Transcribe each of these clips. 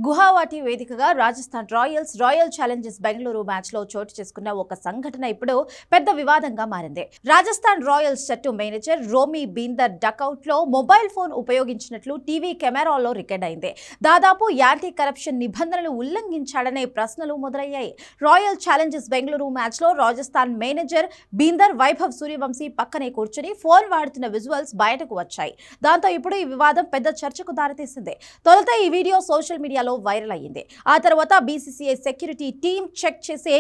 గువాహటి వేదికగా Rajasthan royal Challengers Bengaluru match లో చోటు చేసుకున్న ఒక సంఘటన ఇప్పుడు పెద్ద వివాదంగా మారింది. రాజస్థాన్ రాయల్స్ జట్టు మేనేజర్ రోమీ బీందర్ డకౌట్ లో మొబైల్ ఫోన్ ఉపయోగించినట్లు టీవీ కెమెరాల్లో రికార్డ్ అయింది. దాదాపు యాంటీ కరప్షన్ నిబంధనలు ఉల్లంఘించాడనే ప్రశ్నలు మొదలయ్యాయి. రాయల్ ఛాలెంజర్స్ బెంగళూరు మ్యాచ్ లో రాజస్థాన్ మేనేజర్ బీందర్ వైభవ్ సూర్యవంశీ పక్కనే కూర్చుని ఫోన్ వాడుతున్న విజువల్స్ బయటకు వచ్చాయి. దాంతో ఇప్పుడు ఈ వివాదం పెద్ద చర్చకు దారితీసింది. తొలుత ఈ వీడియో సోషల్ మీడియాలో వైరల్ అయ్యింది. ఆ తర్వాత బీసీసీఐ సెక్యూరిటీ టీం చెక్ చేసి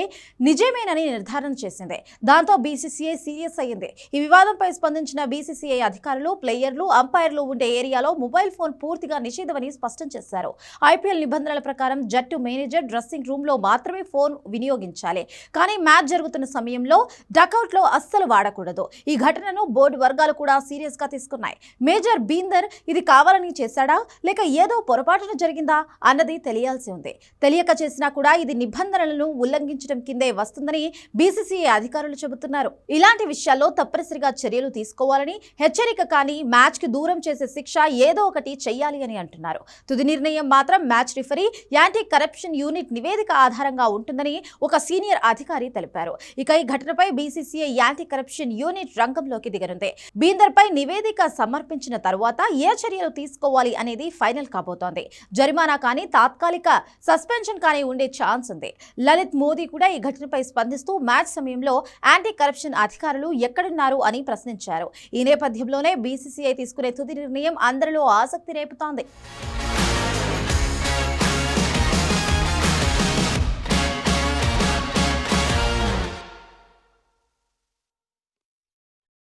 నిజమేనని నిర్ధారణ చేసింది. దాంతో బీసీసీఐ సీరియస్ అయ్యింది. ఈ వివాదంపై స్పందించిన బీసీసీఐ అధికారులు ప్లేయర్లు అంపైర్లు ఉండే ఏరియాలో మొబైల్ ఫోన్ పూర్తిగా నిషేధమని స్పష్టం చేశారు. ఐపీఎల్ నిబంధనల ప్రకారం జట్టు మేనేజర్ డ్రెస్సింగ్ రూమ్ లో మాత్రమే ఫోన్ వినియోగించాలి. కానీ మ్యాచ్ జరుగుతున్న సమయంలో డకౌట్ లో అస్సలు వాడకూడదు. ఈ ఘటనను బోర్డు వర్గాలు కూడా సీరియస్ గా తీసుకున్నాయి. మేజర్ బీందర్ ఇది కావాలని చేశాడా లేక ఏదో పొరపాటున జరిగిందా అన్నది తెలియాల్సి ఉంది. తెలియక చేసినా కూడా ఇది నిబంధనలను ఉల్లంఘించడం కిందే వస్తుందని బీసీసీఐ అధికారులు చెబుతున్నారు. ఇలాంటి విషయాల్లో తప్పనిసరిగా చర్యలు తీసుకోవాలని, హెచ్చరిక కానీ మ్యాచ్ కి దూరం చేసే శిక్ష ఏదో ఒకటి చెయ్యాలి అని అంటున్నారు. తుది నిర్ణయం మాత్రం match referee anti corruption unit నివేదిక ఆధారంగా ఉంటుందని ఒక సీనియర్ అధికారి తెలిపారు. ఇక ఈ ఘటనపై బీసీసీఐ యాంటీ కరప్షన్ యూనిట్ రంగంలోకి దిగనుంది. బీందర్ పై నివేదిక సమర్పించిన తరువాత ఏ చర్యలు తీసుకోవాలి అనేది ఫైనల్ కాబోతోంది. జరిమానా కానీ తాత్కాలిక సస్పెన్షన్ కానీ ఉండే ఛాన్స్ ఉంది. లలిత్ మోదీ కూడా ఈ ఘటనపై స్పందిస్తూ మ్యాచ్ సమయంలో యాంటీ కరప్షన్ అధికారులు ఎక్కడున్నారు అని ప్రశ్నించారు. ఈ నేపథ్యంలోనే బీసీసీఐ తీసుకునే తుది నిర్ణయం అందరిలో ఆసక్తి రేపుతోంది.